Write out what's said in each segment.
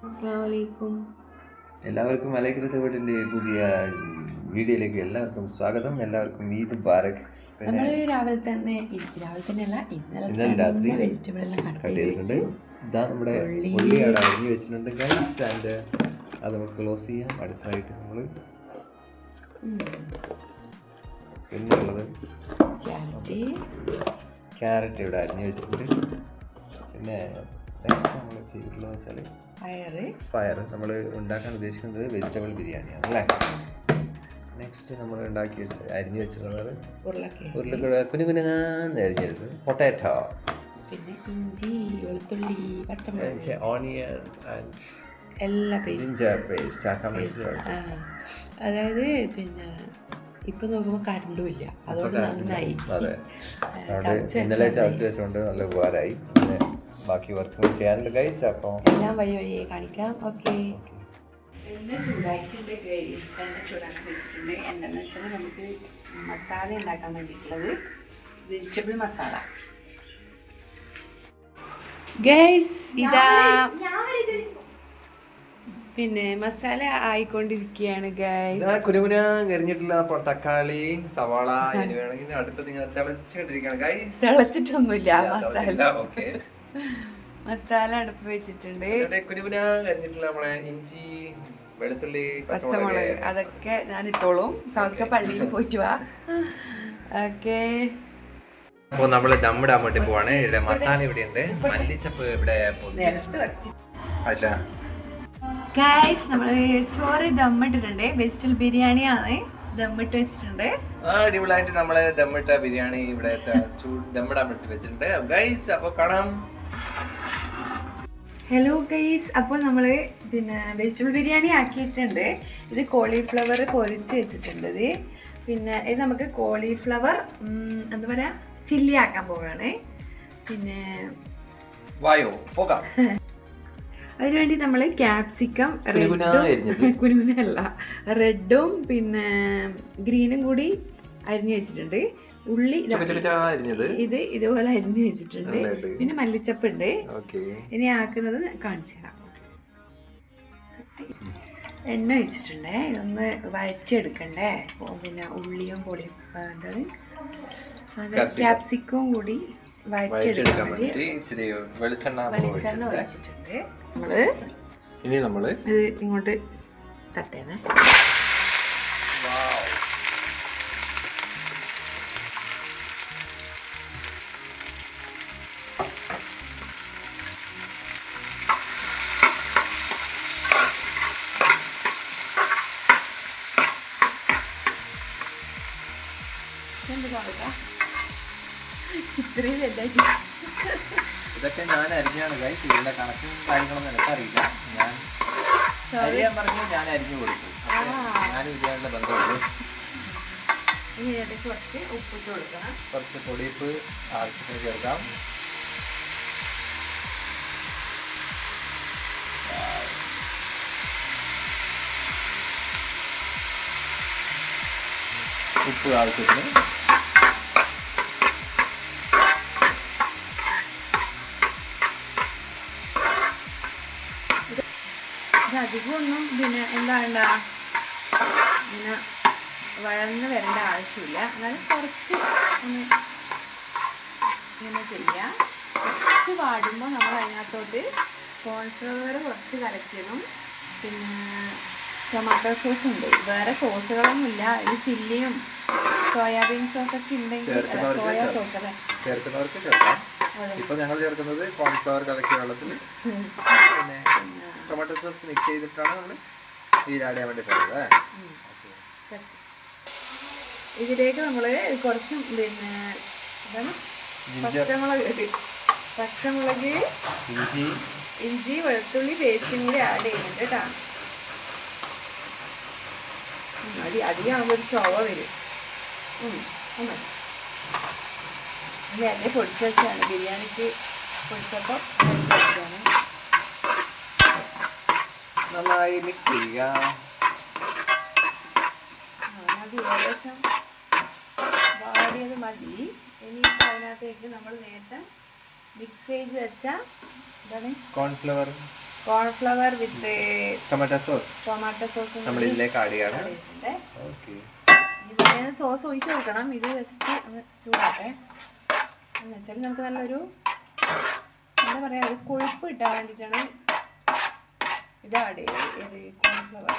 അസ്സലാമലൈക്കും. എല്ലാവർക്കും മലൈക്കത്തെ വീടിൻ്റെ പുതിയ വീഡിയോയിലേക്ക് എല്ലാവർക്കും സ്വാഗതം. എല്ലാവർക്കും ഈദ് മുബാറക്. നമ്മൾ രാവിലെ തന്നെ അല്ല ഇന്നലെ രാത്രി വെജിറ്റബിൾ എല്ലാം കട്ട് ചെയ്തിട്ടുണ്ട്. ഇതാ നമ്മുടെ ഉള്ളി അവിടെ അരിഞ്ഞ് വെച്ചിട്ടുണ്ട് ഗൈസ്. ആൻഡ് അത് നമുക്ക് ക്ലോസ് ചെയ്യാം. അടുത്തായിട്ട് നമ്മൾ പിന്നെ ഉള്ളത് ക്യാരറ്റ് ഇവിടെ അരിഞ്ഞ് വെച്ചിട്ടുണ്ട്. പിന്നെ നെക്സ്റ്റ് നമ്മൾ ചെയ്തിട്ടുള്ളത് വെച്ചാൽ പയർ. നമ്മൾ ഉണ്ടാക്കാൻ ഉദ്ദേശിക്കുന്നത് വെജിറ്റബിൾ ബിരിയാണിയാണ് അല്ലേ. നെക്സ്റ്റ് നമ്മൾ ഉണ്ടാക്കി അരിഞ്ഞു വെച്ചിട്ടുള്ളത് ഉരുളക്കിഴങ്ങ് കുനുകുനാന്ന് അരിഞ്ഞെടുത്ത്, പൊട്ടാറ്റോ, പിന്നെ ഇഞ്ചി, വെളുത്തുള്ളി, പച്ചമുളക്, ഓണിയൻ ആൻഡ് എല്ലാ ജിഞ്ചർ പേസ്റ്റ് ആക്കാൻ വേണ്ടി. അതായത് പിന്നെ ഇപ്പൊ നോക്കുമ്പോൾ കറണ്ടും ഇല്ല, അതുകൊണ്ട് നന്നായി. അതെ, അതുകൊണ്ട് ഇന്നലെ ചതച്ച് വെച്ചുകൊണ്ട് നല്ല ഉപകാരമായി. പിന്നെ ബാക്കി വർക്ക് ചെയ്യാനുണ്ട് ഗൈസ്. അപ്പോൾ എല്ലാം വഴിയെ കാണിക്കാം. ഓക്കെ, എണ്ണ ചൂടായിട്ടുണ്ട് ഗൈസ്. എണ്ണ ചൂടാക്കാൻ വെച്ചിട്ടുണ്ട്. എന്താണെന്ന് വെച്ചാൽ നമുക്ക് മസാല ഉണ്ടാക്കാൻ വേണ്ടിയിട്ടുള്ളത് വെജിറ്റബിൾ മസാല ഗൈസ്. ഇതാ പിന്നെ മസാല ആയിക്കൊണ്ടിരിക്കുകയാണ് ഗൈസ്. കുനുകുന കരിഞ്ഞിട്ടുള്ള തക്കാളി, സവാള വേണമെങ്കിൽ അടുത്ത് നിങ്ങൾ തിളച്ചിട്ടിരിക്കുകയാണ് ഗൈസ്. തിളച്ചിട്ടൊന്നുമില്ല മസാല അടുപ്പ് വെച്ചിട്ടുണ്ട്. കുനുകുന കരിഞ്ഞിട്ടുള്ള നമ്മളെ ഇഞ്ചി, വെളുത്തുള്ളി, പച്ചമുളക് അതൊക്കെ ഞാൻ ഇട്ടോളും. സൗദിക്ക പള്ളിയിൽ പോയിട്ട് വാ. ഓക്കെ, അപ്പോൾ നമ്മൾ ദമ്മിടാൻ വേണ്ടി പോവാണ്. ഇവിടെ മസാല ഇവിടെ ഉണ്ട്, മല്ലിച്ചപ്പ് ഇവിടെ അല്ല ഗൈസ്. നമ്മൾ ചോറ് ദമ്മിട്ടിട്ടുണ്ട്. വെജിറ്റബിൾ ബിരിയാണിയാണ് ദമ്മിട്ട് വെച്ചിട്ടുണ്ട്. അടിപൊളിയായിട്ട് നമ്മള് ദമ്മിട്ട ബിരിയാണി ഇവിടെ ദമ്മിടാൻ വേണ്ടി വെച്ചിട്ടുണ്ട് ഗൈസ്. അപ്പോൾ കാണാം. ഹലോ ഗൈസ്, അപ്പോൾ നമ്മൾ പിന്നെ വെജിറ്റബിൾ ബിരിയാണി ആക്കിയിട്ടുണ്ട്. ഇത് കോളിഫ്ലവർ പൊരിച്ച് വെച്ചിട്ടുണ്ട്. പിന്നെ ഇത് നമുക്ക് കോളിഫ്ലവർ എന്താ പറയുക, ചില്ലി ആക്കാൻ പോവുകയാണ്. പിന്നെ വായോ പോകാം. അതിനുവേണ്ടി നമ്മൾ ക്യാപ്സിക്കം കുനുകുനല്ല റെഡും പിന്നെ ഗ്രീനും കൂടി അരിഞ്ഞു വെച്ചിട്ടുണ്ട്. ഉള്ളി ഇത് ഇതുപോലെ അരിഞ്ഞു വെച്ചിട്ടുണ്ട്. പിന്നെ മല്ലിച്ചപ്പ് ഉണ്ട്. ഇനി ആക്കുന്നത് കാണിച്ചു തരാം. എണ്ണ വെച്ചിട്ടുണ്ട്. ഇതൊന്ന് വഴച്ചെടുക്കണ്ടേ. പിന്നെ ഉള്ളിയും പൊടി എന്താണ് ക്യാപ്സിക്കവും കൂടി വഴച്ചെടുക്കാൻ വേണ്ടി വെളിച്ചെണ്ണ ഒഴിച്ചിട്ടുണ്ട്. നമ്മള് ഇത് ഇങ്ങോട്ട് തട്ടേനെ. ഇത്രയും വലുതായിട്ട് ഇതൊക്കെ ഞാൻ അരിഞ്ഞാണ് ഗൈസ്. ഇതിന്റെ കണക്കും കാര്യങ്ങളൊന്നും എനിക്കറിയില്ല. ഞാൻ അരിയാൻ പറഞ്ഞു, ഞാൻ അരിഞ്ഞു കൊടുത്തു. ഞാൻ ബിരിയാണിയുടെ ബന്ധമുള്ളൂ. കുറച്ച് ഉപ്പിട്ട് കൊടുക്കണം. കുറച്ച് പൊടിപ്പ് ആവശ്യത്തിന് ചേർക്കാം. ഉപ്പ് ആവശ്യത്തിന്. അധികമൊന്നും പിന്നെ എന്താ വേണ്ട, പിന്നെ വഴന്ന് വരേണ്ട ആവശ്യമില്ല. എന്നാലും കുറച്ച് ഒന്ന് ഇങ്ങനെ ചെയ്യാം. കുറച്ച് വാടുമ്പോൾ നമ്മൾ അതിനകത്തോട്ട് കോൺഫ്ലവർ കുറച്ച് കലക്കിയതും പിന്നെ ടൊമാറ്റോ സോസ് ഉണ്ട്. വേറെ സോസുകളൊന്നുമില്ല. ഇത് ചില്ലിയും സോയാബീൻ സോസൊക്കെ ഉണ്ടെങ്കിൽ സോയാ സോസ് അല്ലേ ചേർക്കുന്നവർക്ക് ചേർക്കാം. ഇപ്പൊ ഞങ്ങൾ ചേർക്കുന്നത് കോൺഫ്ലവർ കലക്കിയ വെള്ളത്തിൽ പിന്നെ ടൊമാറ്റോ സോസ് മിക്സ് ചെയ്തിട്ടാണ് നമ്മൾ ഈ ആഡ് ചെയ്യാൻ വേണ്ടി പോകുന്നത്. ഇതിലേക്ക് നമ്മൾ കുറച്ചും പിന്നെ എന്താണ് പച്ചമുളക് ഇഞ്ചി വെളുത്തുള്ളി പേസ്റ്റും കൂടി ആഡ് ചെയ്യുന്നുണ്ട് കേട്ടോ. അധികമാകുമ്പോൾ ഒരു ചുവ വരും. എന്നെ പൊടിച്ച് വെച്ചാണ് ബിരിയാണിക്ക് പൊടിച്ചപ്പോൾ വെച്ചാണ്. നന്നായി മിക്സ് ചെയ്യുക. അത് ഏകദേശം വാടിയത് മതി. ഇനിയിപ്പോൾ അതിനകത്തേക്ക് നമ്മൾ നേരത്തെ മിക്സ് ചെയ്ത് വെച്ച എന്താണ് കോൺഫ്ലവർ കോൺഫ്ലവർ വിത്ത് ടൊമാറ്റോ സോസ് ടൊമാറ്റോ സോസ് നമ്മൾ ഇതിലേക്ക് ആഡ് ചെയ്യാണ്. ഓക്കെ, പിന്നെ സോസ് ഒഴിച്ച് കൊടുക്കണം. ഇത് ജസ്റ്റ് ഒന്ന് ചൂടാട്ടെ. എന്ന് വെച്ചാൽ നമുക്ക് നല്ലൊരു എന്താ പറയുക, ഒരു കൊഴുപ്പ് കിട്ടാൻ വേണ്ടിയിട്ടാണ് ഇത് ആഡ് ചെയ്യുന്നത്. ഇത് കോൺഫ്ലവർ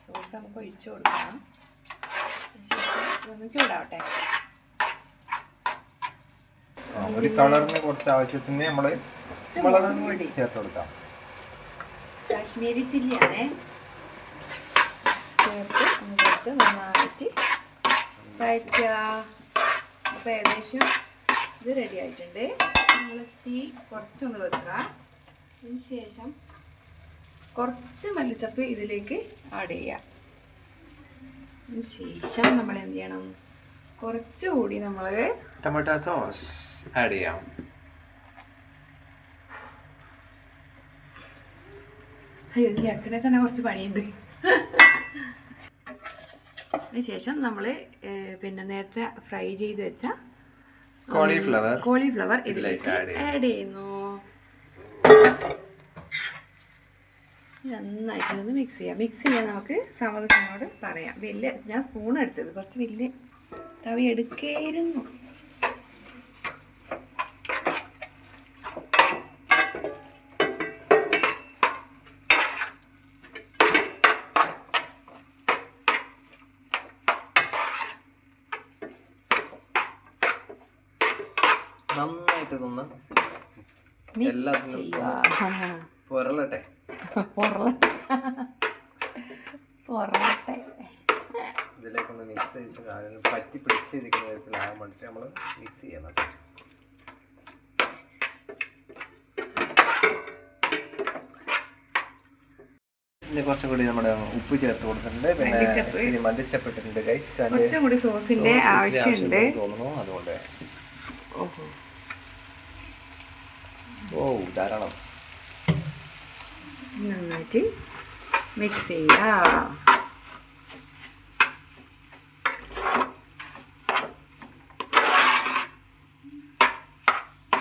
സോസ് നമുക്ക് ഒഴിച്ചു കൊടുക്കണം. ഇതൊന്ന് ചൂടാവട്ടെ. ഒരു കളറിന് കുറച്ച് ആവശ്യത്തിന് നമ്മൾ മുളക് പൊടി ചേർത്ത് കൊടുക്കാം. കാശ്മീരി ചില്ലിയാണേ. ചേർത്ത് നന്നായിട്ട് വഴറ്റുക. അപ്പോൾ ഏകദേശം ഇത് റെഡി ആയിട്ടുണ്ട്. നമ്മൾ തീ കുറച്ചൊന്ന് വെക്കുക. അതിന് ശേഷം കുറച്ച് മല്ലിച്ചപ്പ് ഇതിലേക്ക് ആഡ് ചെയ്യുക. അതിന് ശേഷം നമ്മൾ എന്ത് ചെയ്യണം, കുറച്ചുകൂടി നമ്മൾ ടൊമാറ്റോ സോസ് ആഡ് ചെയ്യാം. അയ്യോ, ഈ അക്കടെ തന്നെ കുറച്ച് പണിയുണ്ട്. അതിനുശേഷം നമ്മൾ പിന്നെ നേരത്തെ ഫ്രൈ ചെയ്ത് വെച്ച കോളിഫ്ലവർ ഇതിലേക്ക് ആഡ് ചെയ്യുന്നു. നന്നായിട്ട് മിക്സ് ചെയ്യാൻ നമുക്ക് സമതത്തിനോട് പറയാം. ഞാൻ സ്പൂൺ എടുത്തത് കുറച്ച് വലിയ തവ എടുക്കായിരുന്നു. നന്നായിട്ട് നിന്ന് പൊറലട്ടെ. ഇതിലേക്കൊന്ന് മിക്സ് ചെയ്തിട്ട് പറ്റി പിടിച്ചിരിക്കുന്ന വിധത്തിലാകാൻ വേണ്ടിയിട്ട് നമ്മൾ മിക്സ് ചെയ്യണം. പിന്നെ കുറച്ചും കൂടി നമ്മുടെ ഉപ്പ് ചേർത്ത് കൊടുത്തിട്ടുണ്ട്. പിന്നെ മല്ലിച്ചപ്പ് ഇട്ടിട്ടുണ്ട് ഗൈസ്. കുറച്ചുകൂടി സോസിന്റെ ആവശ്യമുണ്ട് തോന്നുന്നു. അതുകൊണ്ട് ധാരാളം നന്നായിട്ട് മിക്സ് ചെയ്യാം.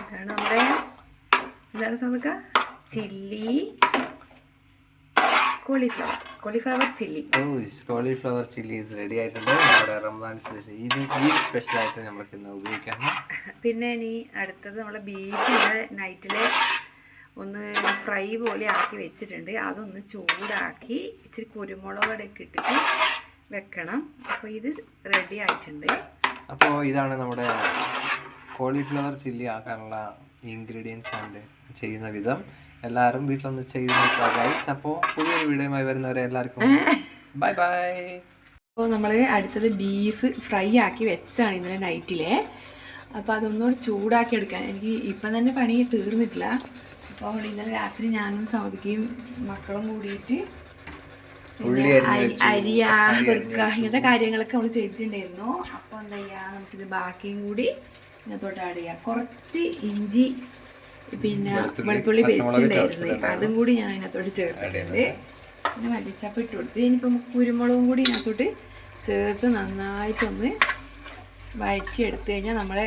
ഇതാണ് നമ്മുടെ എന്താണ് Sammakka chilli cauliflower chilli. Cauliflower chilli ready ആയിട്ടുണ്ട്. നമ്മുടെ റംസാൻ സ്പെഷ്യൽ ഈ സ്പെഷ്യലായിട്ട് നമുക്ക് ഇന്ന് ഉപയോഗിക്കാം. പിന്നെ ഇനി അടുത്തത് നമ്മൾ ബീഫ് നൈറ്റിൽ ഒന്ന് ഫ്രൈ പോലെ ആക്കി വെച്ചിട്ടുണ്ട്. അതൊന്ന് ചൂടാക്കി ഇച്ചിരി കുരുമുളകൊക്കെ ഇട്ടിട്ട് വെക്കണം. അപ്പോൾ ഇത് റെഡി ആയിട്ടുണ്ട്. അപ്പോൾ ഇതാണ് നമ്മുടെ കോളിഫ്ലവർ ചില്ലി ആക്കാനുള്ള ഇൻഗ്രീഡിയൻസ് ആൻഡ് ചെയ്യുന്ന വിധം. എല്ലാവരും വീട്ടിലൊന്ന് ചെയ്ത് നോക്കുക ഗൈസ്. അപ്പോൾ പുതിയൊരു വീഡിയോയുമായി വരുന്നവരെ എല്ലാവർക്കും ബൈ ബൈ. അപ്പോൾ നമ്മൾ അടുത്തത് ബീഫ് ഫ്രൈ ആക്കി വെച്ചാണ് ഇന്നലെ നൈറ്റിലെ. അപ്പോൾ അതൊന്നുകൂടി ചൂടാക്കി എടുക്കാൻ എനിക്ക് ഇപ്പം തന്നെ പണി തീർന്നിട്ടില്ല. അപ്പോൾ ഇന്നലെ രാത്രി ഞാനും സൗദിക്കുകയും മക്കളും കൂടിയിട്ട് അരിയ വെറുക്കുക ഇങ്ങനത്തെ കാര്യങ്ങളൊക്കെ നമ്മൾ ചെയ്തിട്ടുണ്ടായിരുന്നു. അപ്പോൾ എന്താ ചെയ്യുക, നമുക്കിത് ബാക്കിയും കൂടി ഇതിനകത്തോട്ട് ആഡ് ചെയ്യാം. കുറച്ച് ഇഞ്ചി പിന്നെ വെളുത്തുള്ളി പേസ്റ്റ് ഉണ്ടായിരുന്നു, അതും കൂടി ഞാൻ അതിനകത്തോട്ട് ചേർത്തിട്ടുണ്ട്. പിന്നെ മല്ലിച്ചപ്പ് ഇട്ട് കൊടുത്ത് ഇനിയിപ്പം കുരുമുളകും കൂടി ഇതിനകത്തോട്ട് ചേർത്ത് നന്നായിട്ടൊന്ന് വഴറ്റിയെടുത്ത് കഴിഞ്ഞാൽ നമ്മളെ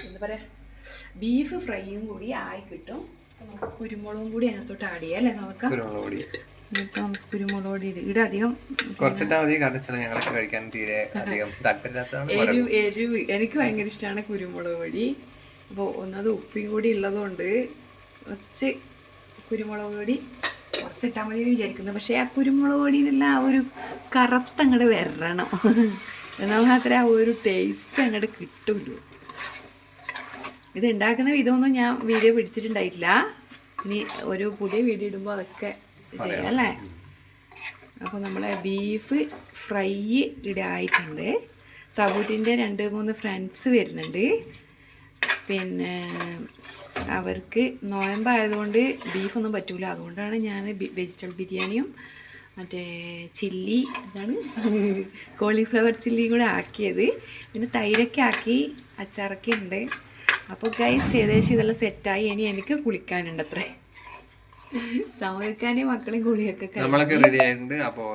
എന്താ പറയുക ബീഫ് ഫ്രൈയും കൂടി ആയി കിട്ടും. നമുക്ക് കുരുമുളകും കൂടി അതിനകത്തോട്ട് ആഡ് ചെയ്യാം അല്ലേ നോക്കാം. ഇപ്പം നമുക്ക് കുരുമുളക് പൊടി ഇവിടെ അധികം കുറച്ചിട്ടാൽ മതി. കാരണം ഞങ്ങൾക്ക് കഴിക്കാൻ തീരെ അധികം താല്പര്യമില്ലാത്തതാണ്. എരിവ് എനിക്ക് ഭയങ്കര ഇഷ്ടമാണ് കുരുമുളക് പൊടി. അപ്പോൾ ഒന്നത് ഉപ്പും കൂടി ഉള്ളതുകൊണ്ട് കുറച്ച് കുരുമുളക് പൊടി കുറച്ചിട്ടാൽ മതി വിചാരിക്കുന്നത്. പക്ഷേ ആ കുരുമുളക് പൊടിയിലുള്ള ആ ഒരു കറുത്തങ്ങോട്ട് വരണം, എന്നാൽ മാത്രമേ ആ ഒരു ടേസ്റ്റ് അങ്ങോട്ട് കിട്ടുള്ളൂ. ഇത് ഉണ്ടാക്കുന്ന വിധമൊന്നും ഞാൻ വീഡിയോ പിടിച്ചിട്ടുണ്ടായിട്ടില്ല. ഇനി ഒരു പുതിയ വീഡിയോ ഇടുമ്പോൾ അതൊക്കെ ചെയ്യാം അല്ലേ. അപ്പോൾ നമ്മളെ ബീഫ് ഫ്രൈ ഇവിടെ ആയിട്ടുണ്ട്. തബൂട്ടിൻ്റെ 2-3 ഫ്രണ്ട്സ് വരുന്നുണ്ട്. പിന്നെ അവർക്ക് നോയമ്പായതുകൊണ്ട് ബീഫൊന്നും പറ്റൂല. അതുകൊണ്ടാണ് ഞാൻ വെജിറ്റബിൾ ബിരിയാണിയും മറ്റേ ചില്ലി എന്താണ് കോളിഫ്ലവർ ചില്ലിയും കൂടെ ആക്കിയത്. പിന്നെ തൈരൊക്കെ ആക്കി അച്ചാറൊക്കെ ഉണ്ട്. അപ്പോൾ ഗൈസ് ഏകദേശം ഇതെല്ലാം സെറ്റായി. ഇനി എനിക്ക് കുളിക്കാനുണ്ട് അത്രേ. സമയക്കാനെയും മക്കളെയും കുളിയൊക്കെ നമ്മളൊക്കെ റെഡി ആയിട്ടുണ്ട്. അപ്പോൾ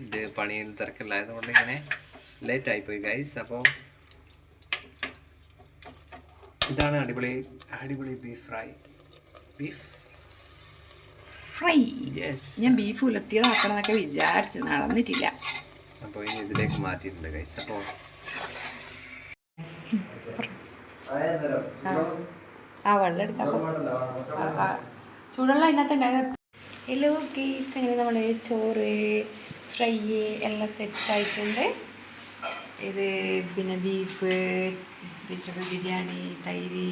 ഇത് പണിയിൽ തിരക്കില്ലായതുകൊണ്ട് ഇങ്ങനെ ലേറ്റ് ആയിപ്പോയി ഗൈസ്. അപ്പോൾ ഇതാണ് അടിപൊളി അടിപൊളി beef fry. Beef fry. Yes. ഞാൻ ബീഫ് ഉലത്തിയതാക്കണം എന്നൊക്കെ വിചാരിച്ച് നടന്നിട്ടില്ല. അപ്പോൾ ഇനി ഇതിലേക്ക് മാറ്റിയിട്ടുണ്ട് ഗൈസ്. അപ്പോൾ വെള്ളം എടുക്കാം. ചൂടുള്ള അതിനകത്ത് ഉണ്ടാകും. ഹലോ ഗൈസ്, അങ്ങനെ നമ്മൾ ചോറ് ഫ്രൈ എല്ലാം സെറ്റായിട്ടുണ്ട്. ഇത് പിന്നെ ബീഫ്, വെജിറ്റബിൾ ബിരിയാണി, തൈര്,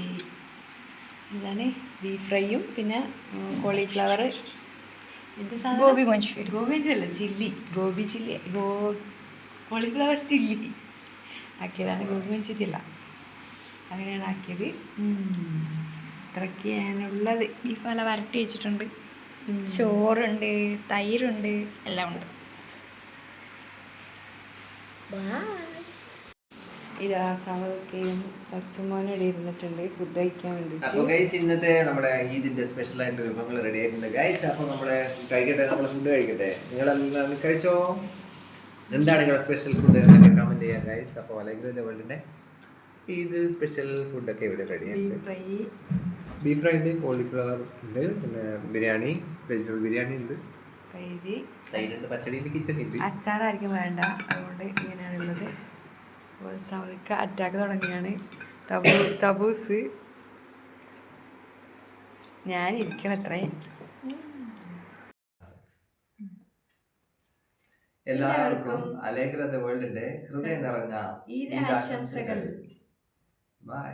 എന്താണ് ബീഫ് ഫ്രൈയും പിന്നെ കോളിഫ്ലവർ, എന്ത് സാധനം, ഗോബി മഞ്ചൂരി അല്ല chilli, gobi chilli, cauliflower chilli ആക്കിയതാണ്. ഗോബി മഞ്ചൂരി അല്ല, അങ്ങനെയാണ് ആക്കിയത്. ഇത്രയൊക്കെയാണുള്ളത്. ബീഫ് നല്ല വരട്ടി വെച്ചിട്ടുണ്ട്, ചോറുണ്ട്, തൈരുണ്ട്, എല്ലാം ഉണ്ട്. ഇതാ സവൊക്കെയും പച്ചമോനും ഇവിടെ ഇരുന്നിട്ടുണ്ട് ഫുഡ് കഴിക്കാൻ വേണ്ടിയിട്ട്. അപ്പോൾ ഗൈസ് ഇന്നത്തെ നമ്മുടെ ഈദിന്റെ സ്പെഷ്യൽ ആയിട്ട് വിഭവങ്ങൾ റെഡി ആയിട്ടുണ്ട് ഗൈസ്. അപ്പോൾ നമ്മള് കഴിക്കട്ടെ, നമ്മൾ ഫുഡ് കഴിക്കട്ടെ. നിങ്ങളെല്ലാം കഴിച്ചോ? എന്താണ് നിങ്ങളുടെ സ്പെഷ്യൽ ഫുഡ് എന്നൊക്കെ കമന്റ് ചെയ്യാം ഗൈസ്. അപ്പോൾ അലൈഗ്ര വേൾഡിന്റെ ഈദ് സ്പെഷ്യൽ ഫുഡൊക്കെ ഇവിടെ റെഡി ആയിട്ടുണ്ട്. ബീഫ് ഫ്രൈ ഉണ്ട്, കോളിഫ്ലവർ ഉണ്ട്, പിന്നെ ബിരിയാണി, വെജിറ്റബിൾ ബിരിയാണി ഉണ്ട്, തൈരുണ്ട്, പച്ചടി ഉണ്ട്, കിച്ചടി ഉണ്ട്. അച്ചാറായിരിക്കും വേണ്ട, അതുകൊണ്ട് ഇങ്ങനെയാണുള്ളത്. സൗദിക്ക് അറ്റാക്ക് തുടങ്ങിയാണ്. തബൂസ് ഞാനിരിക്കണത്രേ. എല്ലാവർക്കും അലൈഗ്ര വേൾഡിന്റെ ഹൃദയം നിറഞ്ഞ ഈ ആശംസകൾ. ബൈ.